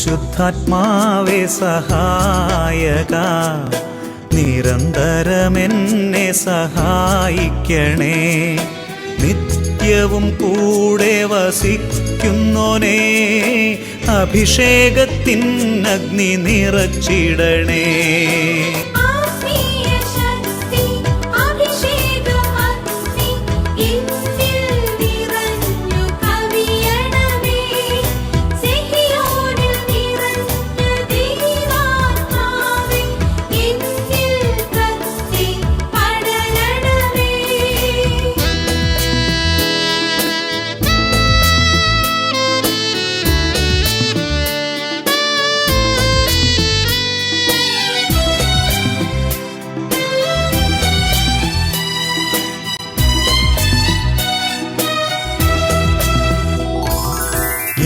പരിശുദ്ധാത്മാവേ സഹായക, നിരന്തരമെന്നെ സഹായിക്കണേ. നിത്യവും കൂടെ വസിക്കുന്നോനേ, അഭിഷേകത്തിൻ അഗ്നി നിറച്ചിടണേ.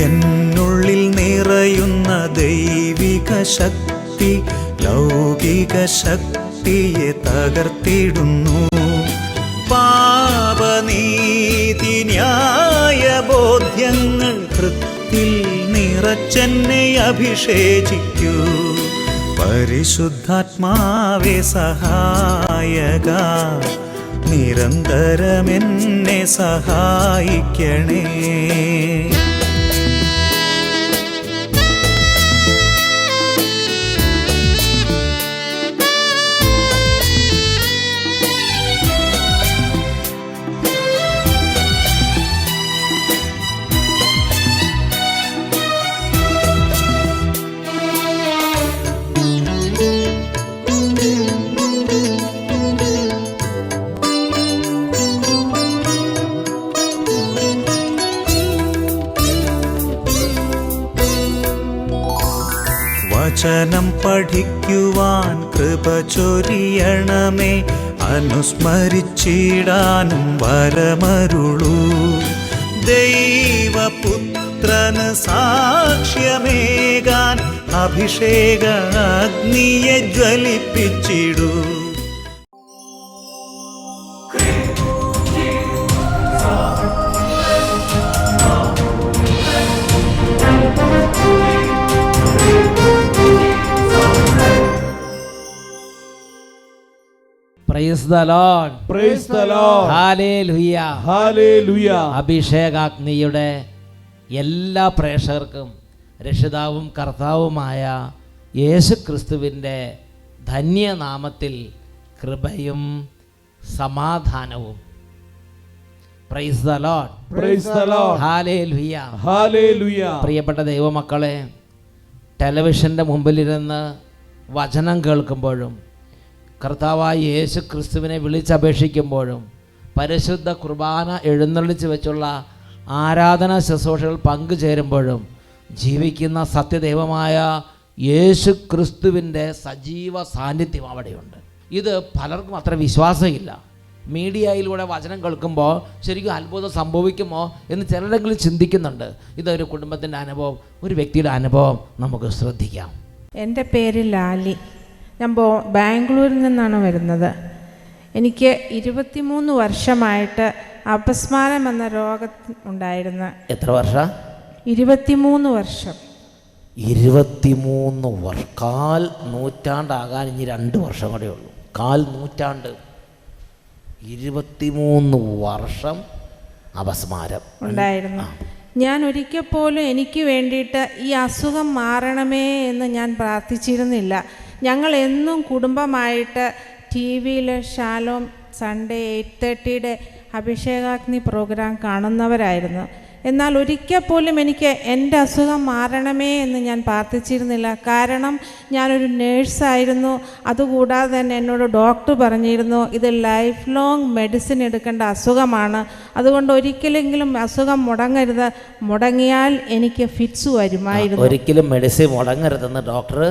എന്നുള്ളിൽ നിറയുന്ന ദൈവിക ശക്തി ലൗകിക ശക്തിയെ തകർത്തിടുന്നു. പാപനീതി ന്യായ ബോധ്യങ്ങൾ ഹൃത്തിൽ നിറച്ചെന്നെ അഭിഷേചിക്കൂ. പരിശുദ്ധാത്മാവേ സഹായക, നിരന്തരമെന്നെ സഹായിക്കണേ. വചനം പഠിക്കുവാൻ കൃപ ചൊരിയണമേ, അനുസ്മരിച്ചിടാനും വരമരുളൂ. ദൈവപുത്രന് സാക്ഷ്യമേകാൻ അഭിഷേക അഗ്നിയെ ജ്വലിപ്പിച്ചിടൂ. Praise the Lord. Praise the Lord. Hallelujah. Hallelujah. അഭിഷേകാഗ്നിയുടെ എല്ലാ പ്രേക്ഷകർക്കും രക്ഷിതാവും കർത്താവുമായ യേശു ക്രിസ്തുവിൻ്റെ ധന്യനാമത്തിൽ കൃപയും സമാധാനവും. Praise the Lord. Praise the Lord. Hallelujah. Hallelujah. പ്രിയപ്പെട്ട ദൈവമക്കളെ, ടെലിവിഷൻ്റെ മുമ്പിലിരുന്ന് വചനം കേൾക്കുമ്പോഴും കർത്താവായ യേശു ക്രിസ്തുവിനെ വിളിച്ചപേക്ഷിക്കുമ്പോഴും പരിശുദ്ധ കുർബാന എഴുന്നള്ളിച്ച് വെച്ചുള്ള ആരാധനാ ശുശ്രൂഷകൾ പങ്കുചേരുമ്പോഴും ജീവിക്കുന്ന സത്യദൈവമായ യേശു ക്രിസ്തുവിൻ്റെ സജീവ സാന്നിധ്യം അവിടെയുണ്ട്. ഇത് പലർക്കും അത്ര വിശ്വാസമില്ല. മീഡിയയിലൂടെ വചനം കേൾക്കുമ്പോൾ ശരിക്കും അത്ഭുതം സംഭവിക്കുമോ എന്ന് ചിലരെങ്കിലും ചിന്തിക്കുന്നുണ്ട്. ഇതൊരു കുടുംബത്തിൻ്റെ അനുഭവം, ഒരു വ്യക്തിയുടെ അനുഭവം നമുക്ക് ശ്രദ്ധിക്കാം. എൻ്റെ പേര് ലാലി. ഞാൻ ബാംഗ്ലൂരിൽ നിന്നാണ് വരുന്നത്. എനിക്ക് 23 വർഷമായിട്ട് അപസ്മാരം എന്ന രോഗം ഉണ്ടായിരുന്നു. എത്ര വർഷം? 23 വർഷം. 23 വർഷം. കാൽ നൂറ്റാണ്ടാകാൻ ഇനി 2 വർഷം കൂടെ ഉള്ളൂ. കാൽ നൂറ്റാണ്ട്. 23 വർഷം അപസ്മാരം ഉണ്ടായിരുന്നു. ഞാൻ ഒരിക്കൽ പോലും എനിക്ക് വേണ്ടിയിട്ട് ഈ അസുഖം മാറണമേ എന്ന് ഞാൻ പ്രാർത്ഥിച്ചിരുന്നില്ല. ഞങ്ങൾ എന്നും കുടുംബമായിട്ട് ടി വിയിൽ ഷാലോം സൺഡേ 8:30 അഭിഷേകാഗ്നി പ്രോഗ്രാം കാണുന്നവരായിരുന്നു. എന്നാൽ ഒരിക്കൽ പോലും എനിക്ക് എൻ്റെ അസുഖം മാറണമേ എന്ന് ഞാൻ പ്രാർത്ഥിച്ചിരുന്നില്ല. കാരണം ഞാനൊരു നേഴ്സായിരുന്നു. അതുകൂടാതെ തന്നെ എന്നോട് ഡോക്ടർ പറഞ്ഞിരുന്നു, ഇത് ലൈഫ് ലോങ് മെഡിസിൻ എടുക്കേണ്ട അസുഖമാണ്, അതുകൊണ്ട് ഒരിക്കലെങ്കിലും അസുഖം മുടങ്ങരുത്, മുടങ്ങിയാൽ എനിക്ക് ഫിറ്റ്സ് വരുമായിരുന്നു. ഒരിക്കലും മെഡിസിൻ മുടങ്ങരുതെന്ന് ഡോക്ടർ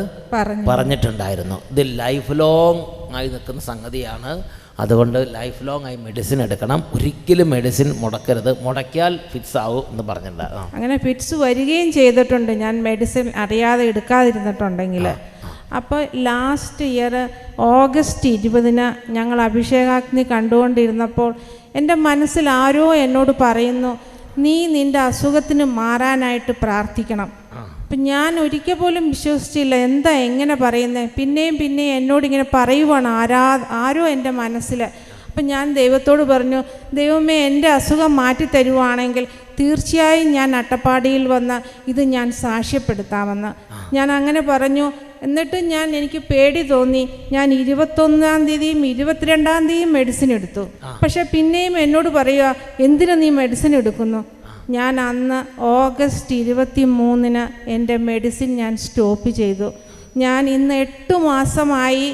പറഞ്ഞിട്ടുണ്ടായിരുന്നു. ഇത് ലൈഫ് ലോങ് ആയി നിൽക്കുന്ന സംഗതിയാണ്. അതുകൊണ്ട് ലൈഫ് ലോങ് ആയി മെഡിസിൻ എടുക്കണം, ഒരിക്കലും മെഡിസിൻ മുടക്കരുത്, മുടക്കിയാൽ ഫിറ്റ്സ് ആവും എന്ന് പറഞ്ഞിട്ടുണ്ട്. അങ്ങനെ ഫിറ്റ്സ് വരികയും ചെയ്തിട്ടുണ്ട്, ഞാൻ മെഡിസിൻ അറിയാതെ എടുക്കാതിരുന്നിട്ടുണ്ടെങ്കിൽ. അപ്പോൾ ലാസ്റ്റ് ഇയർ ഓഗസ്റ്റ് 20 ഞങ്ങൾ അഭിഷേകാഗ്നി കണ്ടുകൊണ്ടിരുന്നപ്പോൾ എൻ്റെ മനസ്സിൽ ആരോ എന്നോട് പറയുന്നു, നീ നിൻ്റെ അസുഖത്തിന് മാറാനായിട്ട് പ്രാർത്ഥിക്കണം. അപ്പം ഞാൻ ഒരിക്കൽ പോലും വിശ്വസിച്ചില്ല, എന്താ എങ്ങനെ പറയുന്നത്. പിന്നെയും എന്നോടിങ്ങനെ പറയുവാണ് ആരോ എൻ്റെ മനസ്സിൽ. അപ്പം ഞാൻ ദൈവത്തോട് പറഞ്ഞു, ദൈവമേ എൻ്റെ അസുഖം മാറ്റി തരുവാണെങ്കിൽ തീർച്ചയായും ഞാൻ അട്ടപ്പാടിയിൽ വന്ന് ഇത് ഞാൻ സാക്ഷ്യപ്പെടുത്താമെന്ന് ഞാൻ അങ്ങനെ പറഞ്ഞു. എന്നിട്ട് എനിക്ക് പേടി തോന്നി. ഞാൻ 21-ാം തീയതിയും 22-ാം തീയതിയും മെഡിസിൻ എടുത്തു. പക്ഷെ പിന്നെയും എന്നോട് പറയുക, എന്തിനാ നീ മെഡിസിൻ എടുക്കുന്നു? ഞാൻ അന്ന് ഓഗസ്റ്റ് 23-ന് എൻ്റെ മെഡിസിൻ ഞാൻ സ്റ്റോപ്പ് ചെയ്തു. ഞാൻ ഇന്ന് 8 മാസമായി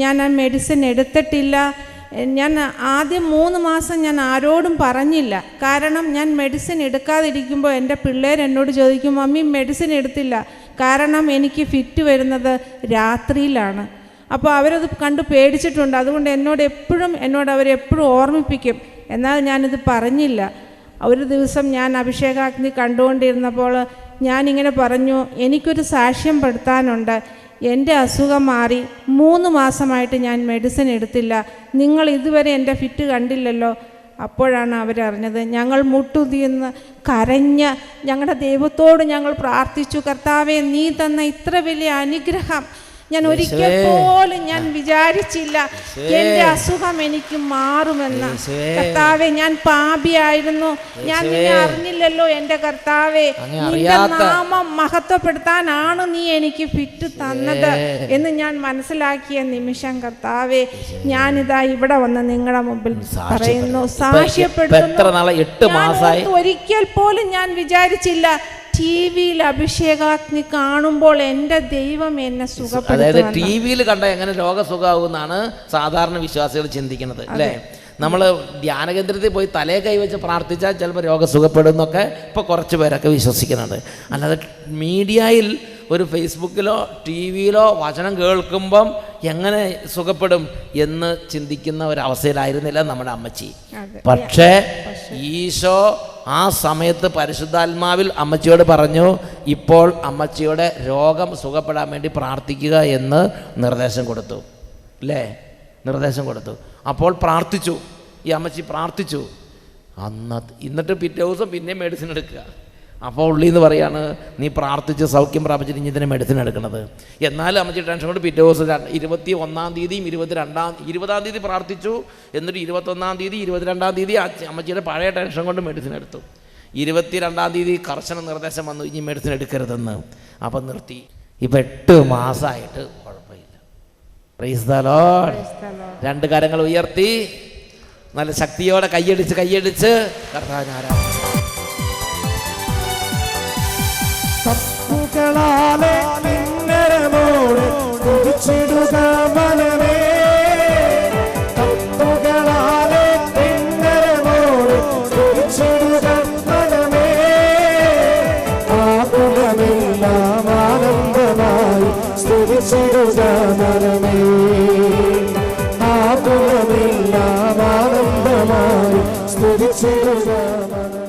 ഞാൻ ആ മെഡിസിൻ എടുത്തിട്ടില്ല. ഞാൻ ആദ്യം 3 മാസം ഞാൻ ആരോടും പറഞ്ഞില്ല. കാരണം ഞാൻ മെഡിസിൻ എടുക്കാതിരിക്കുമ്പോൾ എൻ്റെ പിള്ളേർ എന്നോട് ചോദിക്കും, മമ്മി മെഡിസിൻ എടുത്തില്ല. കാരണം എനിക്ക് ഫിറ്റ് വരുന്നത് രാത്രിയിലാണ്. അപ്പോൾ അവരത് കണ്ട് പേടിച്ചിട്ടുണ്ട്. അതുകൊണ്ട് എന്നോട് അവരെപ്പോഴും ഓർമ്മിപ്പിക്കും. എന്നാൽ ഞാനിത് പറഞ്ഞില്ല. ഒരു ദിവസം ഞാൻ അഭിഷേകാഗ്നി കണ്ടുകൊണ്ടിരുന്നപ്പോൾ ഞാനിങ്ങനെ പറഞ്ഞു, എനിക്കൊരു സാക്ഷ്യം പെടുത്താനുണ്ട്. എൻ്റെ അസുഖം മാറി 3 മാസമായിട്ട് ഞാൻ മെഡിസിൻ എടുത്തില്ല. നിങ്ങൾ ഇതുവരെ എൻ്റെ ഫിറ്റ് കണ്ടില്ലല്ലോ. അപ്പോഴാണ് അവരറിഞ്ഞത്. ഞങ്ങൾ മുട്ടുതിന്ന് കരഞ്ഞ് ഞങ്ങളുടെ ദൈവത്തോട് ഞങ്ങൾ പ്രാർത്ഥിച്ചു, കർത്താവേ നീ തന്ന ഇത്ര വലിയ അനുഗ്രഹം ഞാൻ ഒരിക്കൽ പോലും ഞാൻ വിചാരിച്ചില്ല എൻ്റെ അസുഖം എനിക്ക് മാറുമെന്ന്. കർത്താവേ ഞാൻ പാപിയായിരുന്നു, ഞാൻ നിന്നെ അറിഞ്ഞില്ലല്ലോ എൻ്റെ കർത്താവേ. നിന്റെ നാമം മഹത്വപ്പെടുത്താനാണ് നീ എനിക്ക് ഫിറ്റ് തന്നത് എന്ന് ഞാൻ മനസ്സിലാക്കിയ നിമിഷം കർത്താവേ, ഞാനിതാ ഇവിടെ വന്ന് നിങ്ങളുടെ മുമ്പിൽ പറയുന്നു, സാക്ഷ്യപ്പെടുത്തുന്നു. ഒരിക്കൽ പോലും ഞാൻ വിചാരിച്ചില്ല ടിവിയിൽ അഭിഷേകാഗ്നി കാണുമ്പോൾ എൻ്റെ ദൈവം എന്നെ സുഖപ്പെടുത്തും. അതായത് ടിവിയിൽ കണ്ട എങ്ങനെ രോഗസുഖമാകുമെന്നാണ് സാധാരണ വിശ്വാസികൾ ചിന്തിക്കുന്നത് അല്ലേ. നമ്മൾ ധ്യാനകേന്ദ്രത്തിൽ പോയി തലേ കൈവച്ച് പ്രാർത്ഥിച്ചാൽ ചിലപ്പോൾ രോഗം സുഖപ്പെടുന്നൊക്കെ ഇപ്പോൾ കുറച്ച് പേരൊക്കെ വിശ്വസിക്കുന്നുണ്ട്. അല്ലാതെ മീഡിയയിൽ ഒരു ഫേസ്ബുക്കിലോ ടി വിയിലോ വചനം കേൾക്കുമ്പം എങ്ങനെ സുഖപ്പെടും എന്ന് ചിന്തിക്കുന്ന ഒരവസ്ഥയിലായിരുന്നില്ല നമ്മുടെ അമ്മച്ചി. പക്ഷേ ഈശോ ആ സമയത്ത് പരിശുദ്ധാത്മാവിൽ അമ്മച്ചിയോട് പറഞ്ഞു, ഇപ്പോൾ അമ്മച്ചിയുടെ രോഗം സുഖപ്പെടാൻ വേണ്ടി പ്രാർത്ഥിക്കുക എന്ന് നിർദ്ദേശം കൊടുത്തു അല്ലേ, നിർദ്ദേശം കൊടുത്തു. അപ്പോൾ പ്രാർത്ഥിച്ചു, ഈ അമ്മച്ചി പ്രാർത്ഥിച്ചു. എന്നിട്ട് പിറ്റേ ദിവസം പിന്നെയും മെഡിസിൻ എടുക്കുക. അപ്പോൾ ഉള്ളിന്ന് പറയാണ്, നീ പ്രാർത്ഥിച്ച് സൗഖ്യം പ്രാപിച്ചിട്ട് ഇനി ഇതിനെ മെഡിസിൻ എടുക്കണത്. എന്നാലും അമ്മച്ചി ടെൻഷൻ കൊണ്ട് പിറ്റേ ദിവസം 21-ാം തീയതിയും 20-ാം തീയതി പ്രാർത്ഥിച്ചു. എന്നിട്ട് 21-ാം തീയതി 22-ാം തീയതി അമ്മച്ചിയുടെ പഴയ ടെൻഷൻ കൊണ്ട് മെഡിസിൻ എടുത്തു. 22-ാം തീയതി കർശന നിർദ്ദേശം വന്നു, ഇനി മെഡിസിൻ എടുക്കരുതെന്ന്. അപ്പം നിർത്തി. ഇപ്പം 8 മാസമായിട്ട് കുഴപ്പമില്ല. Price the Lord. 2 കരങ്ങൾ ഉയർത്തി നല്ല ശക്തിയോടെ കൈയടിച്ച് കർത്താവിനെ ആരാധന. തപ്പുകളാലെ നിന്നരമോട് കുതിച്ചിടുക മനമേ, തപ്പുകളാലെ നിന്നരമോട് കുതിച്ചിടുക മനമേ, ആകുലമെല്ലാം ആനന്ദമായി സ്തുതിച്ചിടുക മനമേ, ആകുലമെല്ലാം ആനന്ദമായി സ്തുതിച്ചിടുക മനമേ.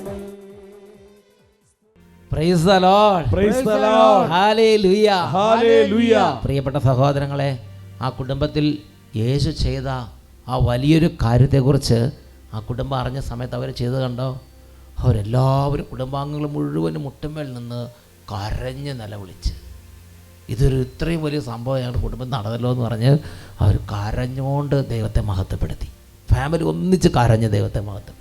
Praise the Lord. Praise the Lord. Hallelujah. Hallelujah. പ്രിയപ്പെട്ട സഹോദരങ്ങളെ, ആ കുടുംബത്തിൽ യേശു ചെയ്ത ആ വലിയൊരു കാര്യത്തെക്കുറിച്ച് ആ കുടുംബം അറിഞ്ഞ സമയത്ത് അവർ ചെയ്ത് കണ്ടോ? അവരെല്ലാവരും കുടുംബാംഗങ്ങൾ മുഴുവനും മുട്ടുമേൽ നിന്ന് കരഞ്ഞ് നിലവിളിച്ച്, ഇതൊരു ഇത്രയും വലിയ സംഭവം ഞങ്ങളുടെ കുടുംബം നടന്നല്ലോ എന്ന് പറഞ്ഞ് അവർ കരഞ്ഞുകൊണ്ട് ദൈവത്തെ മഹത്വപ്പെടുത്തി. ഫാമിലി ഒന്നിച്ച് കരഞ്ഞ് ദൈവത്തെ മഹത്വപ്പെടുത്തി.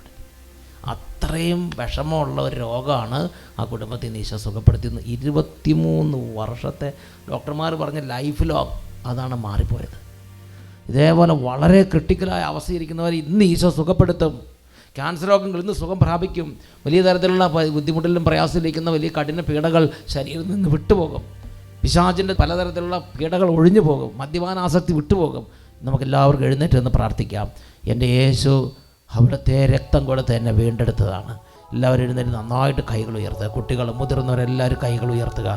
അത്രയും വിഷമമുള്ള ഒരു രോഗമാണ് ആ കുടുംബത്തിൽ നിന്ന് ഈശോ സുഖപ്പെടുത്തിയത്. 23 വർഷത്തെ ഡോക്ടർമാർ പറഞ്ഞ ലൈഫ് ലോങ് അതാണ് മാറിപ്പോയത്. ഇതേപോലെ വളരെ ക്രിട്ടിക്കലായ അവസ്ഥയിരിക്കുന്നവർ ഇന്ന് ഈശോ സുഖപ്പെടുത്തും. ക്യാൻസർ രോഗങ്ങൾ ഇന്ന് സുഖം പ്രാപിക്കും. വലിയ തരത്തിലുള്ള ബുദ്ധിമുട്ടിലും പ്രയാസത്തിലിരിക്കുന്ന വലിയ കഠിന പീഡകൾ ശരീരത്തിൽ നിന്ന് വിട്ടുപോകും. പിശാചിൻ്റെ പലതരത്തിലുള്ള പീഡകൾ ഒഴിഞ്ഞു പോകും. മദ്യപാനാസക്തി വിട്ടുപോകും. നമുക്കെല്ലാവർക്കും എഴുന്നേറ്റ് നിന്ന് പ്രാർത്ഥിക്കാം. എൻ്റെ യേശു അവിടുത്തെ രക്തം കൊടുത്ത് എന്നെ വീണ്ടെടുത്തതാണ്. എല്ലാവരും എഴുന്നേറ്റ് നന്നായിട്ട് കൈകൾ ഉയർത്തുക. കുട്ടികളും മുതിർന്നവരെല്ലാവരും കൈകൾ ഉയർത്തുക.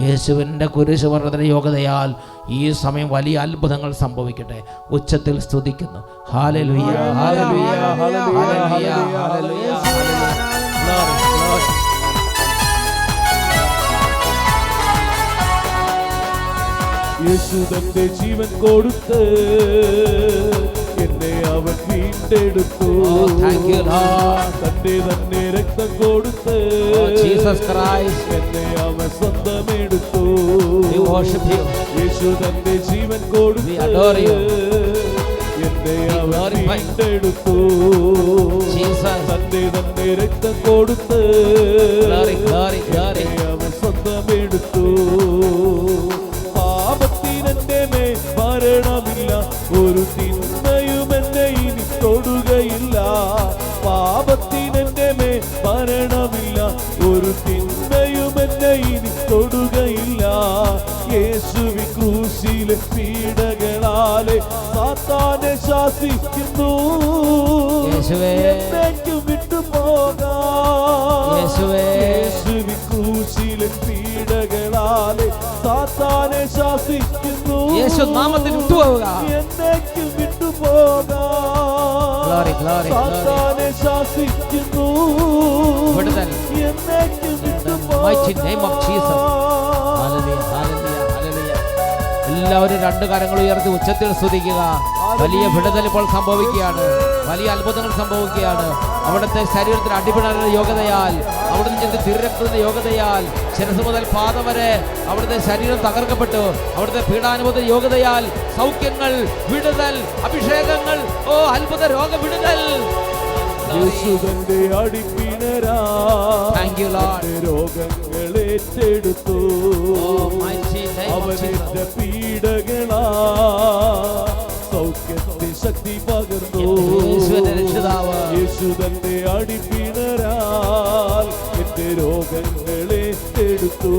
യേശുവിൻ്റെ കുരിശ് വർദ്ധന യോഗ്യതയാൽ ഈ സമയം വലിയ അത്ഭുതങ്ങൾ സംഭവിക്കട്ടെ. ഉച്ചത്തിൽ സ്തുതിക്കുന്നു. ഹല്ലേലൂയ, ഹല്ലേലൂയ, ഹല്ലേലൂയ, ഹല്ലേലൂയ. യേശു തന്റെ ജീവൻ കൊടുത്ത് എന്നെ അവൻ വീണ്ടെടുത്തു. Oh, thank you, Lord. തന്റെ തന്നെ രക്തം കൊടുത്ത് Oh, Jesus Christ. എന്നെ അവൻ സ്വന്തമെടുത്തു. We worship you. യേശു തന്റെ ജീവൻ കൊടുത്ത് We adore you. എന്നെ We അവൻ glorify you. വീണ്ടെടുത്തു. Jesus. തന്റെ തന്നെ രക്തം കൊടുത്ത് Glory, glory, glory. എന്നെ അവൻ സ്വന്തമെടുത്തു. പാപത്തിനെന്റെ മേൽ മരണമില്ല, ഒരു തിന്മയും എന്നെ ഇനി തൊടുകയില്ല. പാപത്തിനെന്റെ മേൽ മരണമില്ല, ഒരു തിന്മയും എന്നെ ഇനി തൊടുകയില്ല. യേശുവിൻ ക്രൂശിലെ പീഡകളാലെ സാത്താനെ ശാസിക്കുന്നു. യേശുവേ. എന്നേക്കും വിട്ടുപോകാം. യേശുവേ. യേശുവിൻ ക്രൂശിലെ പീഡകളാലെ സാത്താനെ ശാസിക്കുന്നു. യേശു നാമത്തിൽ വിട്ടുപോവുക. എന്നേക്കും വിട്ടുപോകാം. Glory, glory, സാത്താനെ ശാസിക്കുന്നു. വിടുതൽ. എന്നേക്കും mighty name of Jesus. Hallelujah, hallelujah, hallelujah. എല്ലാവരും രണ്ട് കരങ്ങൾ ഉയർത്തി ഉച്ചത്തിൽ സ്തുതിക്കുക. വലിയ വിടുതൽ ഇപ്പോൾ സംഭവിക്കുകയാണ്. വലിയ അത്ഭുതങ്ങൾ സംഭവിക്കുകയാണ്. അവിടുത്തെ ശരീരത്തിൽ അടിപിണറുടെ യോഗ്യതയാൽ, അവിടുന്ന് ചെന്ന് തിരുരക്തത്തിന്റെ യോഗ്യതയാൽ, ശിരസ് മുതൽ പാദം വരെ അവിടുത്തെ ശരീരം തകർക്കപ്പെട്ടു. അവിടുത്തെ പീഡാനുഭവ യോഗ്യതയാൽ സൗഖ്യങ്ങൾ, വിടുതൽ, അഭിഷേകങ്ങൾ, ഓ അത്ഭുത രോഗ വിടുതൽ. യേശുവിന്റെ അടിപ്പിണരാ Thank you, Lord. രോഗങ്ങൾ ഏറ്റെടുത്തു. Oh, mighty name of അവന്റെ Jesus. പീഡകളാ സൗഖ്യത്തെ ശക്തി പകർന്നു. യേശുവിന്റെ രക്ഷിതാവ്. യേശുവിന്റെ അടിപ്പിണരാൽ എന്റെ രോഗങ്ങൾ ഏറ്റെടുത്തു.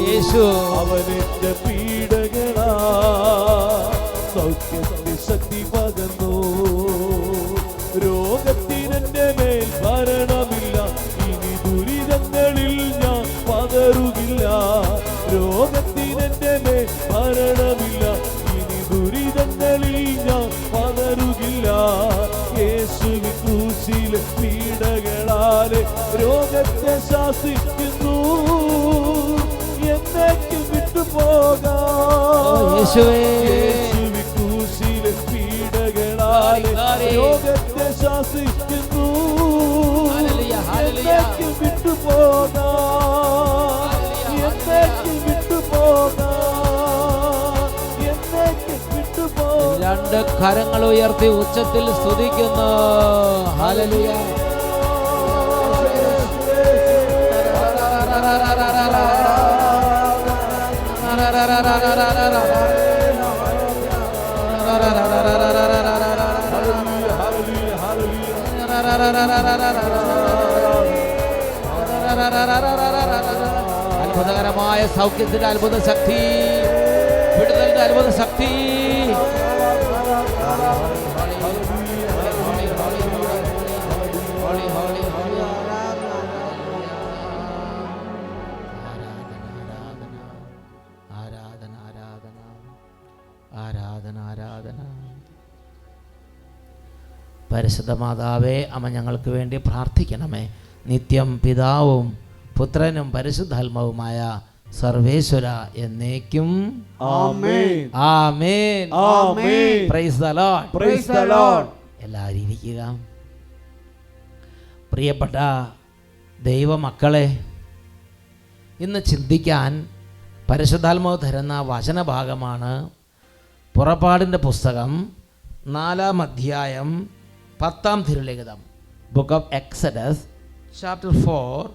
യേശു. അവന്റെ പീഡകളാ സൗഖ്യത്തെ ശക്തി പകർന്നു. രോഗത്തിനെന്റെ മേൽ ഭരണമില്ല, ഇനി ദുരിതങ്ങളിൽ ഞാൻ പതറുകില്ല. രോഗത്തിനെന്റെ മേൽ ഭരണമില്ല, ഇനി ദുരിതങ്ങളിൽ ഞാൻ പതറുകില്ല. യേശുവിൻ ക്രൂശിലെ പീഡകളാലെ രോഗത്തെ ശാസിക്കുന്നു. എന്നേക്കും വിട്ടുപോകാം. യേശുവേ. യേശുവിൻ ക്രൂശിലെ പീഡകളാലെ രോഗത്തെ ശാസിക്കുന്നു. Hallelujah, hallelujah. എന്നേക്കും വിട്ടുപോകാം. എന്നേക്കും വിട്ടുപോകാം. എന്നേക്കും വിട്ടുപോകാം. രണ്ട് കരങ്ങൾ ഉയർത്തി ഉച്ചത്തിൽ സ്തുതിക്കുന്നു. ഹല്ലേലൂയ. അത്ഭുതകരമായ സൗഖ്യത്തിന്റെ അത്ഭുത ശക്തി, വിടുതലിന്റെ അത്ഭുത ശക്തി. ആരാധന ആരാധന ആരാധന ആരാധന. പരിശുദ്ധ മാതാവേ, അമ്മ ഞങ്ങൾക്ക് വേണ്ടി പ്രാർത്ഥിക്കണമേ. നിത്യം പിതാവും പുത്രനും പരിശുദ്ധാത്മാവുമായ സർവേശ്വര എന്നേക്കും ആമേൻ. ആമേൻ. ആമേൻ. Praise the Lord. Praise the Lord. എല്ലാവരും ഇരിക്കുക. പ്രിയപ്പെട്ട ദൈവമക്കളെ, ഇന്ന് ചിന്തിക്കാൻ പരിശുദ്ധാത്മാവ് തരുന്ന വചനഭാഗമാണ് പുറപ്പാടിൻ്റെ പുസ്തകം 4-ാം അധ്യായം 10-ാം തിരുലിഖിതം. Book of Exodus chapter 4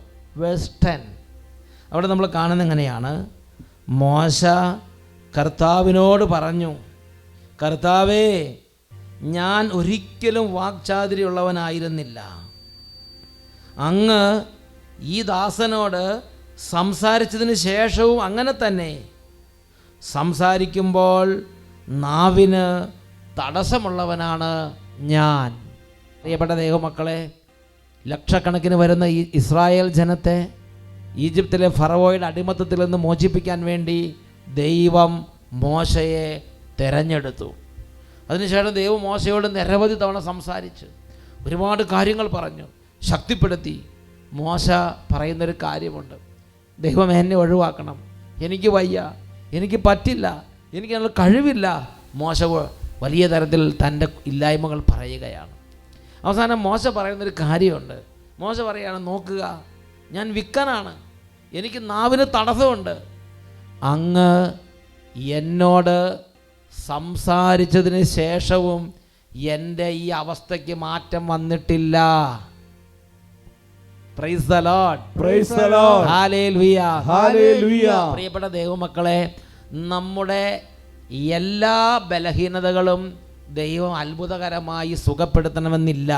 verse 10. അവിടെ നമ്മൾ കാണുന്നത് എങ്ങനെയാണ്? മോശ കർത്താവിനോട് പറഞ്ഞു, കർത്താവേ, ഞാൻ ഒരിക്കലും വാക്ചാതുര്യമുള്ളവനായിരുന്നില്ല. അങ്ങ് ഈ ദാസനോട് സംസാരിച്ചതിന് ശേഷവും അങ്ങനെ തന്നെ സംസാരിക്കുമ്പോൾ നാവിന് തടസ്സമുള്ളവനാണ് ഞാൻ. പ്രിയപ്പെട്ട ദൈവമക്കളെ, ലക്ഷക്കണക്കിന് വരുന്ന ഈ ഇസ്രായേൽ ജനത്തെ ഈജിപ്തിലെ ഫറവോയുടെ അടിമത്തത്തിൽ നിന്ന് മോചിപ്പിക്കാൻ വേണ്ടി ദൈവം മോശയെ തിരഞ്ഞെടുത്തു. അതിനുശേഷം ദൈവം മോശയോട് നിരവധി തവണ സംസാരിച്ച് ഒരുപാട് കാര്യങ്ങൾ പറഞ്ഞു, ശക്തിപ്പെടുത്തി. മോശ പറയുന്നൊരു കാര്യമുണ്ട്, ദൈവം എന്നെ ഒഴിവാക്കണം, എനിക്ക് വയ്യ, എനിക്ക് പറ്റില്ല, എനിക്ക് അതിനുള്ള കഴിവില്ല. മോശ വലിയ തരത്തിൽ തൻ്റെ ഇല്ലായ്മകൾ പറയുകയാണ്. അവസാനം മോശ പറയുന്നൊരു കാര്യമുണ്ട്. മോശ പറയുകയാണ്, നോക്കുക, ഞാൻ വിക്കനാണ്, എനിക്ക് നാവിന് തടസ്സമുണ്ട്. അങ്ങ് എന്നോട് സംസാരിച്ചതിന് ശേഷവും എൻ്റെ ഈ അവസ്ഥയ്ക്ക് മാറ്റം വന്നിട്ടില്ല. Praise the Lord. Praise the Lord. Hallelujah. ഹല്ലേലൂയ. പ്രിയപ്പെട്ട ദൈവമക്കളെ, നമ്മുടെ എല്ലാ ബലഹീനതകളും ദൈവം അത്ഭുതകരമായി സുഖപ്പെടുത്തണമെന്നില്ല.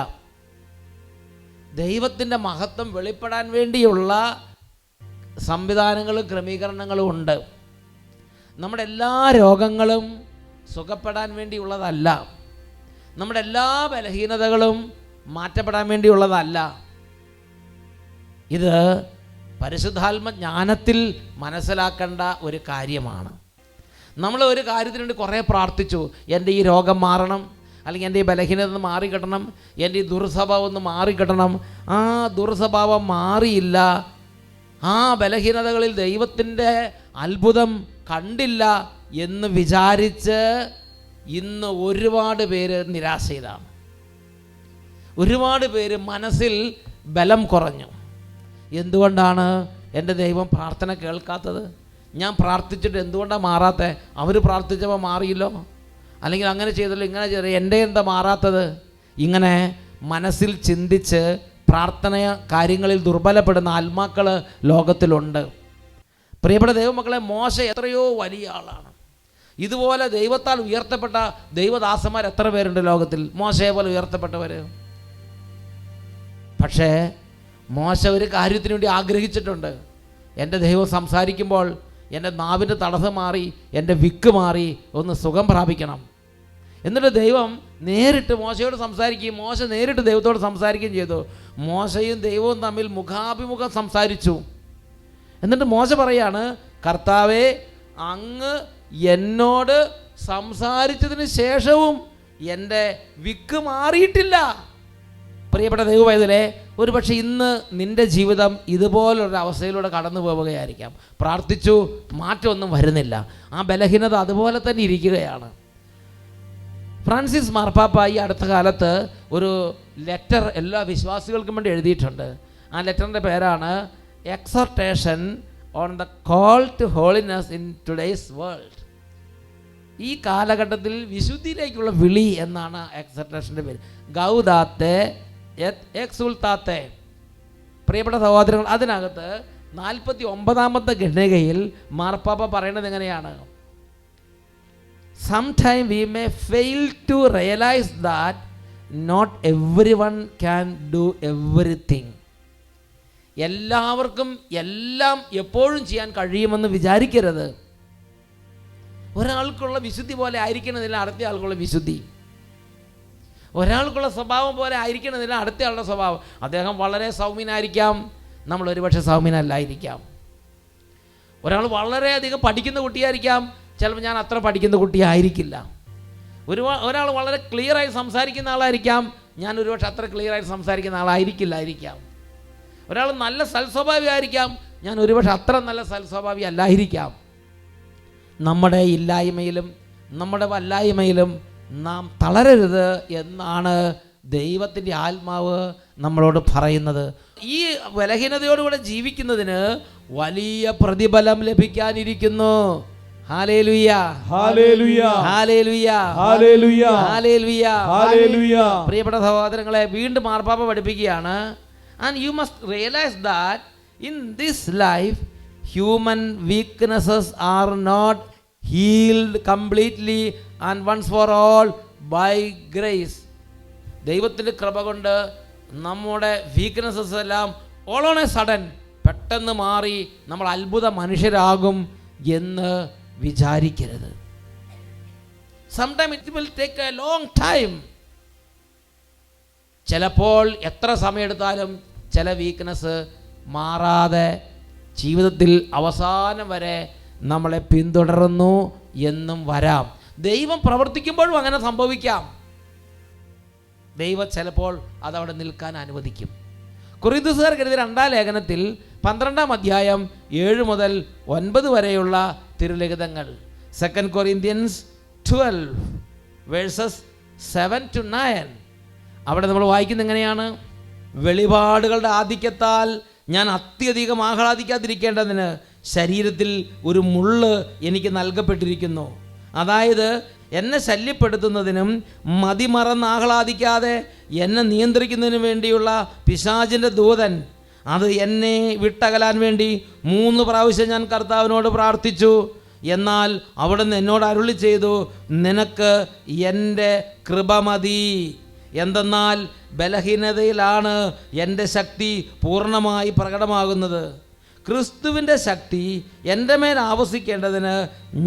ദൈവത്തിൻ്റെ മഹത്വം വെളിപ്പെടാൻ വേണ്ടിയുള്ള സംവിധാനങ്ങളും ക്രമീകരണങ്ങളും ഉണ്ട്. നമ്മുടെ എല്ലാ രോഗങ്ങളും സുഖപ്പെടാൻ വേണ്ടിയുള്ളതല്ല. നമ്മുടെ എല്ലാ ബലഹീനതകളും മാറ്റപ്പെടാൻ വേണ്ടിയുള്ളതല്ല. ഇത് പരിശുദ്ധാത്മ ജ്ഞാനത്തിൽ മനസ്സിലാക്കേണ്ട ഒരു കാര്യമാണ്. നമ്മൾ ഒരു കാര്യത്തിന് വേണ്ടി കുറേ പ്രാർത്ഥിച്ചു, എൻ്റെ ഈ രോഗം മാറണം, അല്ലെങ്കിൽ എൻ്റെ ഈ ബലഹീനത ഒന്ന് മാറിക്കിട്ടണം, എൻ്റെ ഈ ദുർസ്വഭാവം ഒന്ന് മാറിക്കിട്ടണം. ആ ദുർസ്വഭാവം മാറിയില്ല, ആ ബലഹീനതകളിൽ ദൈവത്തിൻ്റെ അത്ഭുതം കണ്ടില്ല എന്ന് വിചാരിച്ച് ഇന്ന് ഒരുപാട് പേര് നിരാശയിലാണ്. ഒരുപാട് പേര് മനസ്സിൽ ബലം കുറഞ്ഞു. എന്തുകൊണ്ടാണ് എൻ്റെ ദൈവം പ്രാർത്ഥന കേൾക്കാത്തത്? ഞാൻ പ്രാർത്ഥിച്ചിട്ട് എന്തുകൊണ്ടാണ് മാറാത്തത്? അവർ പ്രാർത്ഥിച്ചപ്പോൾ മാറിയില്ലോ, അല്ലെങ്കിൽ അങ്ങനെ ചെയ്തല്ലോ, ഇങ്ങനെ ചെയ്തല്ലോ, എൻ്റെ എന്താ മാറാത്തത്? ഇങ്ങനെ മനസ്സിൽ ചിന്തിച്ച് പ്രാർത്ഥന കാര്യങ്ങളിൽ ദുർബലപ്പെടുന്ന ആത്മാക്കൾ ലോകത്തിലുണ്ട്. പ്രിയപ്പെട്ട ദൈവമക്കളെ, മോശ എത്രയോ വലിയ ആളാണ്. ഇതുപോലെ ദൈവത്താൽ ഉയർത്തപ്പെട്ട ദൈവദാസന്മാർ എത്ര പേരുണ്ട് ലോകത്തിൽ, മോശയെ പോലെ ഉയർത്തപ്പെട്ടവർ. പക്ഷേ മോശ ഒരു കാര്യത്തിന് വേണ്ടി ആഗ്രഹിച്ചിട്ടുണ്ട്. എൻ്റെ ദൈവം സംസാരിക്കുമ്പോൾ എൻ്റെ നാവിൻ്റെ തടസ്സം മാറി, എൻ്റെ വിക്ക് മാറി, ഒന്ന് സുഖം പ്രാപിക്കണം. എന്നിട്ട് ദൈവം നേരിട്ട് മോശയോട് സംസാരിക്കുകയും മോശ നേരിട്ട് ദൈവത്തോട് സംസാരിക്കുകയും ചെയ്തു. മോശയും ദൈവവും തമ്മിൽ മുഖാഭിമുഖം സംസാരിച്ചു. എന്നിട്ട് മോശ പറയാണ്, കർത്താവേ, അങ്ങ് എന്നോട് സംസാരിച്ചതിന് ശേഷവും എൻ്റെ വിക്ക് മാറിയിട്ടില്ല. പ്രിയപ്പെട്ട ദൈവപൈതലേ, ഒരു പക്ഷേ ഇന്ന് നിൻ്റെ ജീവിതം ഇതുപോലൊരു അവസ്ഥയിലൂടെ കടന്നു പോവുകയായിരിക്കാം. പ്രാർത്ഥിച്ചു, മാറ്റമൊന്നും വരുന്നില്ല, ആ ബലഹീനത അതുപോലെ തന്നെ ഇരിക്കുകയാണ്. ഫ്രാൻസിസ് മാർപ്പാപ്പ ഈ അടുത്ത കാലത്ത് ഒരു ലെറ്റർ എല്ലാ വിശ്വാസികൾക്കും വേണ്ടി എഴുതിയിട്ടുണ്ട്. ആ ലെറ്ററിൻ്റെ പേരാണ് exhortation on the call to holiness in today's world. ഈ കാലഘട്ടത്തിൽ വിശുദ്ധിയിലേക്കുള്ള വിളി എന്നാണ് എക്സോർട്ടേഷൻ്റെ പേര്. ഗൗദാത്തെ എത് എക്സുൽത്താത്തെ. പ്രിയപ്പെട്ട സഹോദരങ്ങൾ, അതിനകത്ത് 49ാമത്തെ ഖണ്ഡികയിൽ മാർപ്പാപ്പ പറയുന്നത് എങ്ങനെയാണ്? Sometime we may fail to realize that not everyone can do everything. എല്ലാവർക്കും എല്ലാം എപ്പോഴും ചെയ്യാൻ കഴിയുമെന്ന് വിചാരിക്കരുത്. ഒരാൾക്കുള്ള വിശുദ്ധി പോലെ ആയിരിക്കണമെന്നില്ല അടുത്ത ആൾക്കുള്ള വിശുദ്ധി. ഒരാൾക്കുള്ള സ്വഭാവം പോലെ ആയിരിക്കണമെന്നില്ല അടുത്ത ആളുടെ സ്വഭാവം. അദ്ദേഹം വളരെ സൗമ്യനായിരിക്കാം, നമ്മൾ ഒരുപക്ഷെ സൗമ്യനല്ലായിരിക്കാം. ഒരാൾ വളരെയധികം പഠിക്കുന്ന കുട്ടിയായിരിക്കാം, ചിലപ്പോൾ ഞാൻ അത്ര പഠിക്കുന്ന കുട്ടിയായിരിക്കില്ല. ഒരാൾ വളരെ ക്ലിയറായി സംസാരിക്കുന്ന ആളായിരിക്കാം, ഞാൻ ഒരുപക്ഷെ അത്ര ക്ലിയറായി സംസാരിക്കുന്ന ആളായിരിക്കില്ലായിരിക്കാം. ഒരാൾ നല്ല സൽസ്വഭാവിയായിരിക്കാം, ഞാൻ ഒരുപക്ഷെ അത്ര നല്ല സൽസ്വഭാവി അല്ലായിരിക്കാം. നമ്മുടെ ഇല്ലായ്മയിലും നമ്മുടെ വല്ലായ്മയിലും നാം തളരരുത് എന്നാണ് ദൈവത്തിൻ്റെ ആത്മാവ് നമ്മളോട് പറയുന്നത്. ഈ ബലഹീനതയോടുകൂടെ ജീവിക്കുന്നതിന് വലിയ പ്രതിഫലം ലഭിക്കാനിരിക്കുന്നു. ഹല്ലേലൂയ, ഹല്ലേലൂയ, ഹല്ലേലൂയ, ഹല്ലേലൂയ, ഹല്ലേലൂയ, ഹല്ലേലൂയ. പ്രിയപ്പെട്ട സഹോദരങ്ങളെ, വീണ്ടും മാർപ്പാപ്പ പഠിപ്പിക്കുകയാണ്, and you must realize that in this life human weaknesses are not healed completely and once for all by grace. ദൈവത്തിൻ്റെ കൃപ കൊണ്ട് നമ്മുടെ വീക്ക്നെസ്സസ് എല്ലാം ഓൾ ഓൺ എ സഡൻ പെട്ടെന്ന് മാറി നമ്മൾ അത്ഭുത മനുഷ്യരാകും എന്ന് വിചാരിക്കരുത്. Sometime it will take A long time. ചിലപ്പോൾ എത്ര സമയമെടുത്താലും ചില വീക്ക്നെസ് മാറാതെ ജീവിതത്തിൽ അവസാനം വരെ നമ്മളെ പിന്തുടരുന്നു എന്നും വരാം. ദൈവം പ്രവർത്തിക്കുമ്പോഴും അങ്ങനെ സംഭവിക്കാം. ദൈവം ചിലപ്പോൾ അതവിടെ നിൽക്കാൻ അനുവദിക്കും. കൊറിന്തോസുകാർക്ക് എഴുതിയ 2-ാം ലേഖനത്തിൽ 12-ാം അധ്യായം 7 മുതൽ 9 വരെയുള്ള തിരുലിഖിതങ്ങൾ. 2 Corinthians 12 വേഴ്സസ് 7-9. അവിടെ നമ്മൾ വായിക്കുന്നത് എങ്ങനെയാണ്? വെളിപാടുകളുടെ ആധിക്യത്താൽ ഞാൻ അത്യധികം ആഹ്ലാദിക്കാതിരിക്കേണ്ടതിന് ശരീരത്തിൽ ഒരു മുള്ള് എനിക്ക് നൽകപ്പെട്ടിരിക്കുന്നു. അതായത് എന്നെ ശല്യപ്പെടുത്തുന്നതിനും മതിമറന്ന് ആഹ്ലാദിക്കാതെ എന്നെ നിയന്ത്രിക്കുന്നതിനും വേണ്ടിയുള്ള പിശാചിൻ്റെ ദൂതൻ, അത് എന്നെ വിട്ടകലാൻ വേണ്ടി 3 പ്രാവശ്യം ഞാൻ കർത്താവിനോട് പ്രാർത്ഥിച്ചു. എന്നാൽ അവിടുന്ന് എന്നോട് അരുളി ചെയ്തു, നിനക്ക് എൻ്റെ കൃപ മതി. എന്തെന്നാൽ ബലഹീനതയിലാണ് എൻ്റെ ശക്തി പൂർണ്ണമായി പ്രകടമാകുന്നത്. ക്രിസ്തുവിൻ്റെ ശക്തി എൻ്റെ മേൽ ആവസിക്കേണ്ടതിന്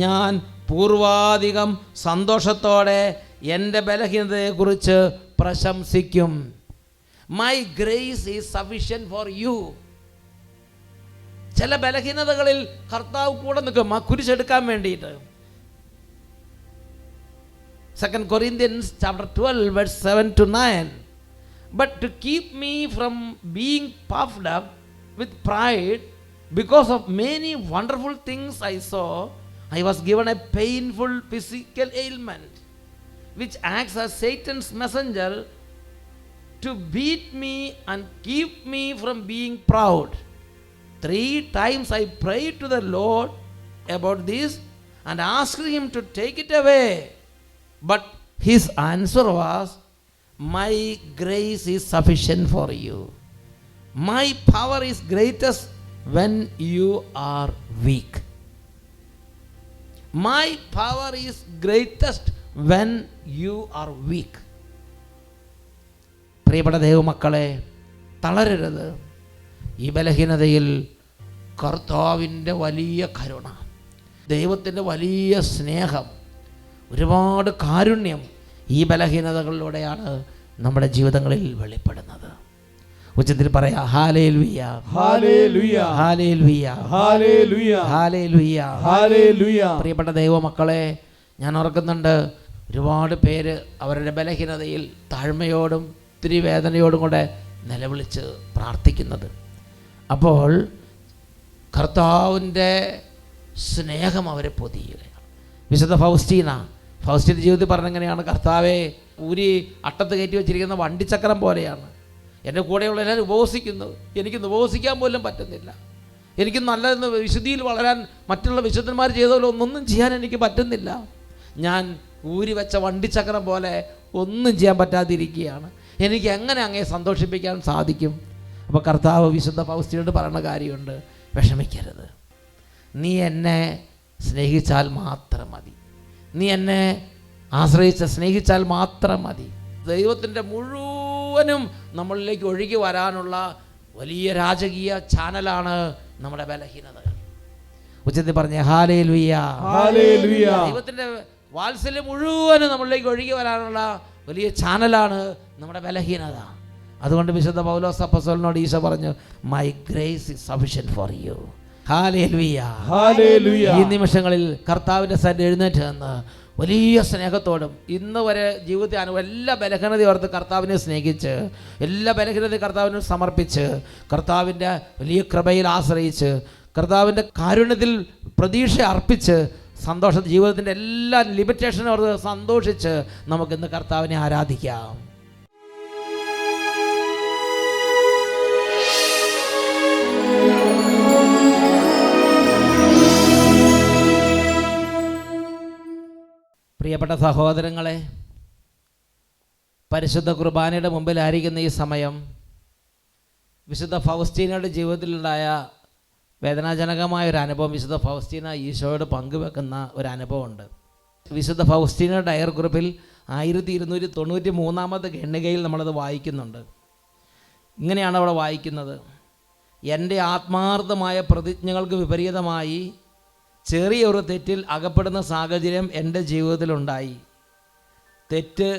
ഞാൻ പൂർവാധികം സന്തോഷത്തോടെ എൻ്റെ ബലഹീനതയെക്കുറിച്ച് പ്രശംസിക്കും. My grace is sufficient for you. ചില ബലഹീനതകളിൽ കർത്താവ് കൂടെ നിൽക്കും ആ കുരിശെടുക്കാൻ വേണ്ടിയിട്ട്. 2 Corinthians chapter 12 verse 7-9. But to keep me from being puffed up with pride because of many wonderful things I saw, I was given a painful physical ailment which acts as Satan's messenger to beat me and keep me from being proud. 3 times I prayed to the Lord about this and asked him to take it away. But his answer was, my grace is sufficient for you. My power is greatest when you are weak. My power is greatest when you are weak. പ്രിയപ്പെട്ട ദൈവമക്കളെ, തളരരുത്. ഈ ബലഹീനതയിൽ കർത്താവിൻ്റെ വലിയ കരുണ, ദൈവത്തിൻ്റെ വലിയ സ്നേഹം, ഒരുപാട് കാരുണ്യം ഈ ബലഹീനതകളിലൂടെയാണ് നമ്മുടെ ജീവിതങ്ങളിൽ വെളിപ്പെടുന്നത്. ഉച്ചത്തിൽ പറയാം, ഹല്ലേലൂയ, ഹല്ലേലൂയ, ഹല്ലേലൂയ, ഹല്ലേലൂയ, ഹല്ലേലൂയ, ഹല്ലേലൂയ. പ്രിയപ്പെട്ട ദൈവമക്കളെ, ഞാൻ ഓർക്കുന്നുണ്ട് ഒരുപാട് പേര് അവരുടെ ബലഹീനതയിൽ താഴ്മയോടും ഒത്തിരി വേദനയോടും കൂടെ നിലവിളിച്ച് പ്രാർത്ഥിക്കുന്നത്. അപ്പോൾ കർത്താവിൻ്റെ സ്നേഹം അവരെ പൊതിയുകയാണ്. വിശുദ്ധ ഫൗസ്റ്റീൻ്റെ ജീവിതത്തിൽ പറഞ്ഞെങ്ങനെയാണ്? കർത്താവെ, ഊരി അട്ടത്ത് കയറ്റി വെച്ചിരിക്കുന്ന വണ്ടിച്ചക്രം പോലെയാണ്. എൻ്റെ കൂടെയുള്ള എല്ലാവരും ഉപവസിക്കുന്നു, എനിക്ക് ഉപവസിക്കാൻ പോലും പറ്റുന്നില്ല. എനിക്ക് നല്ലതെന്ന് വിശുദ്ധിയിൽ വളരാൻ മറ്റുള്ള വിശുദ്ധന്മാർ ചെയ്ത പോലെ ഒന്നും ചെയ്യാൻ എനിക്ക് പറ്റുന്നില്ല. ഞാൻ ഊരി വെച്ച വണ്ടിച്ചക്രം പോലെ ഒന്നും ചെയ്യാൻ പറ്റാതിരിക്കുകയാണ്. എനിക്ക് എങ്ങനെ അങ്ങേ സന്തോഷിപ്പിക്കാൻ സാധിക്കും? അപ്പോൾ കർത്താവ് വിശുദ്ധ ഫൗസ്റ്റീനോട് പറയുന്ന കാര്യമുണ്ട്, വിഷമിക്കരുത്. നീ എന്നെ സ്നേഹിച്ചാൽ മാത്രം മതി. നീ എന്നെ ആശ്രയിച്ച് സ്നേഹിച്ചാൽ മാത്രം മതി. ദൈവത്തിൻ്റെ മുഴുവനും നമ്മളിലേക്ക് ഒഴുകി വരാനുള്ള വലിയ രാജകീയ ചാനലാണ് നമ്മുടെ ബലഹീനതകൾ. ഉച്ചത്തിൽ പറഞ്ഞ ഹല്ലേലൂയ, ഹല്ലേലൂയ. ദൈവത്തിൻ്റെ വാത്സല്യം മുഴുവനും നമ്മളിലേക്ക് ഒഴുകി വരാനുള്ള വലിയ ചാനലാണ് നമ്മുടെ ബലഹീനത. അതുകൊണ്ട് വിശുദ്ധ പൗലോസ് അപ്പോസ്തലനോട് ഈശോ പറഞ്ഞു, my grace is sufficient for you. Hallelujah, hallelujah. ഈ നിമിഷങ്ങളിൽ കർത്താവിൻ്റെ സന്നിധിയിൽ എഴുന്നേറ്റ് നിന്ന് വലിയ സ്നേഹത്തോടും ഇന്ന് വരെ ജീവിതത്തിൽ എല്ലാ ബലഹീനതയും ഓർത്ത് കർത്താവിനെ സ്നേഹിച്ച്, എല്ലാ ബലഹീനതയും കർത്താവിനെ സമർപ്പിച്ച്, കർത്താവിൻ്റെ വലിയ കൃപയിൽ ആശ്രയിച്ച്, കർത്താവിൻ്റെ കാരുണ്യത്തിൽ പ്രതീക്ഷ അർപ്പിച്ച്, ജീവിതത്തിൻ്റെ എല്ലാ ലിമിറ്റേഷനും ഓർത്ത് സന്തോഷിച്ച് നമുക്കിന്ന് കർത്താവിനെ ആരാധിക്കാം. പ്രിയപ്പെട്ട സഹോദരങ്ങളെ, പരിശുദ്ധ കുർബാനയുടെ മുമ്പിലായിരിക്കുന്ന ഈ സമയം വിശുദ്ധ ഫൗസ്റ്റീനയുടെ ജീവിതത്തിലുണ്ടായ വേദനാജനകമായ ഒരു അനുഭവം വിശുദ്ധ ഫൗസ്റ്റീന ഈശോയോട് പങ്കുവെക്കുന്ന ഒരു അനുഭവമുണ്ട്. വിശുദ്ധ ഫൗസ്റ്റീന ഡയറി കുറിപ്പിൽ 1293 ഖണ്ഡികയിൽ നമ്മളത് വായിക്കുന്നുണ്ട്. ഇങ്ങനെയാണ് അവിടെ വായിക്കുന്നത്: എൻ്റെ ആത്മാർത്ഥമായ പ്രതിജ്ഞകൾക്ക് വിപരീതമായി ചെറിയൊരു തെറ്റിൽ അകപ്പെടുന്ന സാഹചര്യം എൻ്റെ ജീവിതത്തിലുണ്ടായി. തെറ്റ്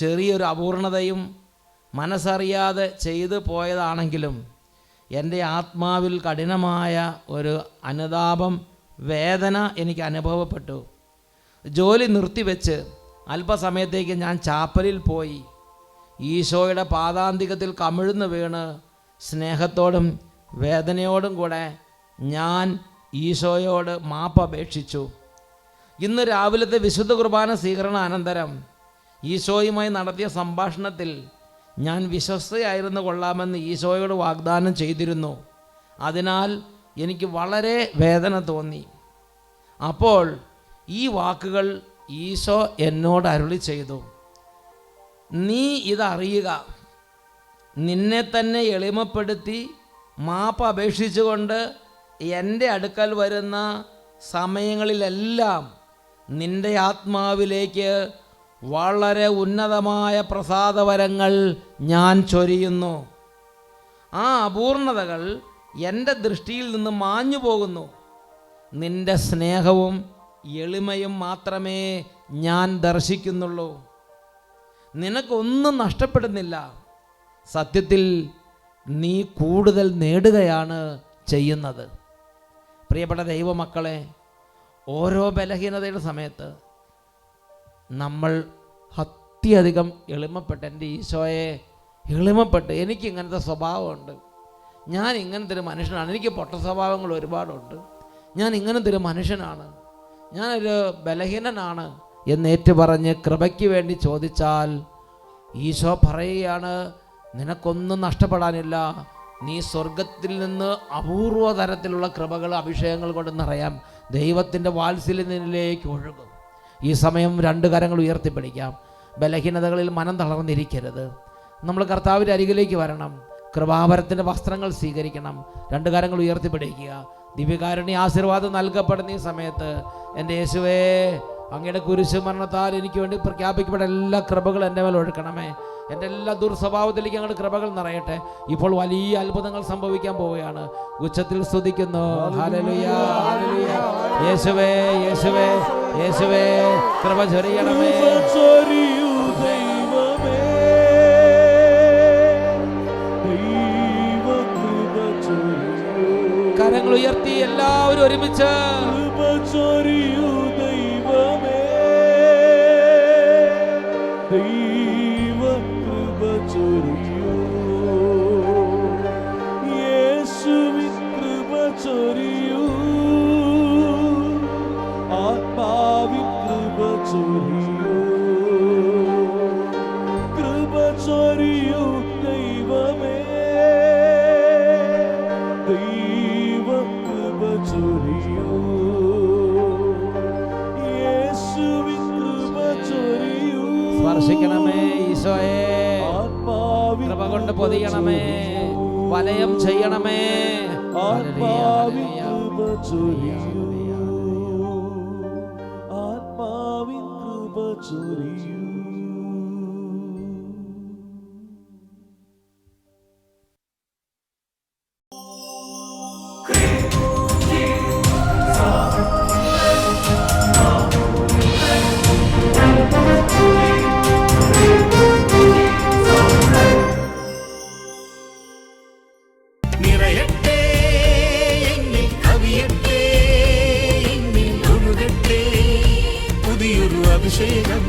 ചെറിയൊരു അപൂർണതയും മനസ്സറിയാതെ ചെയ്തു പോയതാണെങ്കിലും എൻ്റെ ആത്മാവിൽ കഠിനമായ ഒരു അനുതാപം, വേദന എനിക്ക് അനുഭവപ്പെട്ടു. ജോലി നിർത്തിവെച്ച് അല്പസമയത്തേക്ക് ഞാൻ ചാപ്പലിൽ പോയി ഈശോയുടെ പാദാന്തികത്തിൽ കമിഴ്ന്നു വീണ് സ്നേഹത്തോടും വേദനയോടും കൂടെ ഞാൻ ഈശോയോട് മാപ്പപേക്ഷിച്ചു. ഇന്ന് രാവിലത്തെ വിശുദ്ധ കുർബാന സ്വീകരണാനന്തരം ഈശോയുമായി നടത്തിയ സംഭാഷണത്തിൽ ഞാൻ വിശ്വസ്തയായിരുന്നു കൊള്ളാമെന്ന് ഈശോയോട് വാഗ്ദാനം ചെയ്തിരുന്നു. അതിനാൽ എനിക്ക് വളരെ വേദന തോന്നി. അപ്പോൾ ഈ വാക്കുകൾ ഈശോ എന്നോട് അരുളി ചെയ്തു: നീ ഇതറിയുക, നിന്നെ തന്നെ എളിമപ്പെടുത്തി മാപ്പ് അപേക്ഷിച്ചുകൊണ്ട് എൻ്റെ അടുക്കൽ വരുന്ന സമയങ്ങളിലെല്ലാം നിൻ്റെ ആത്മാവിലേക്ക് വളരെ ഉന്നതമായ പ്രസാദവരങ്ങൾ ഞാൻ ചൊരിയുന്നു. ആ അപൂർണതകൾ എൻ്റെ ദൃഷ്ടിയിൽ നിന്ന് മാഞ്ഞു പോകുന്നു. നിൻ്റെ സ്നേഹവും എളിമയും മാത്രമേ ഞാൻ ദർശിക്കുന്നുള്ളൂ. നിനക്കൊന്നും നഷ്ടപ്പെടുന്നില്ല. സത്യത്തിൽ നീ കൂടുതൽ നേടുകയാണ് ചെയ്യുന്നത്. പ്രിയപ്പെട്ട ദൈവമക്കളെ, ഓരോ ബലഹീനതയുടെ സമയത്ത് നമ്മൾ അത്യധികം എളിമപ്പെട്ട്, എൻ്റെ ഈശോയെ എളിമപ്പെട്ട്, എനിക്ക് ഇങ്ങനത്തെ സ്വഭാവമുണ്ട്, ഞാൻ ഇങ്ങനത്തെ ഒരു മനുഷ്യനാണ്, എനിക്ക് പൊട്ട സ്വഭാവങ്ങൾ ഒരുപാടുണ്ട്, ഞാൻ ഇങ്ങനത്തെ ഒരു മനുഷ്യനാണ്, ഞാനൊരു ബലഹീനനാണ് എന്നേറ്റു പറഞ്ഞ് കൃപയ്ക്ക് വേണ്ടി ചോദിച്ചാൽ ഈശോ പറയുകയാണ്, നിനക്കൊന്നും നഷ്ടപ്പെടാനില്ല. നീ സ്വർഗത്തിൽ നിന്ന് അപൂർവ തരത്തിലുള്ള കൃപകൾ, അഭിഷേകങ്ങൾ കൊണ്ട് നിറയാം. ദൈവത്തിൻ്റെ വാത്സല്യം നിന്നിലേക്ക് ഒഴുകും. ഈ സമയം 2 കരങ്ങൾ ഉയർത്തിപ്പിടിക്കാം. ബലഹീനതകളിൽ മനം തളർന്നിരിക്കരുത്. നമ്മൾ കർത്താവിൻ്റെ അരികിലേക്ക് വരണം. കൃപാവരത്തിൻ്റെ വസ്ത്രങ്ങൾ സ്വീകരിക്കണം. 2 കരങ്ങൾ ഉയർത്തിപ്പിടിക്കുക. ദിവ്യകാരുണ്യ ആശീർവാദം നൽകപ്പെടുന്ന ഈ സമയത്ത്, എൻ്റെ യേശുവേ, അങ്ങയുടെ കുരിശു മരണത്താൽ എനിക്ക് വേണ്ടി പ്രഖ്യാപിക്കപ്പെട്ട എല്ലാ കൃപകളും എൻ്റെ മേൽ ഒഴുക്കണമേ. എൻ്റെ എല്ലാ ദുർസ്വഭാവത്തിലേക്ക് അങ്ങയുടെ കൃപകൾ നിറയട്ടെ. ഇപ്പോൾ വലിയ അത്ഭുതങ്ങൾ സംഭവിക്കാൻ പോവുകയാണ്. ഉച്ചത്തിൽ സ്തുതിക്കുന്നു. ഹല്ലേലൂയ, ഹല്ലേലൂയ. യേശുവേ, യേശുവേ, യേശുവേ, കൃപ ചൊരിയണമേ. കരങ്ങൾ ഉയർത്തി എല്ലാവരും ഒരുമിച്ച് സ്പർശിക്കണമേ ഈശോയെ, കൃപ കൊണ്ട് പൊതിയണമേ, വലയം ചെയ്യണമേ. നിറയട്ടെ എന്നിൽ, കവിയട്ടെ എന്നിൽ, ഒഴുകട്ടെ പുതിയൊരു അഭിഷേകം.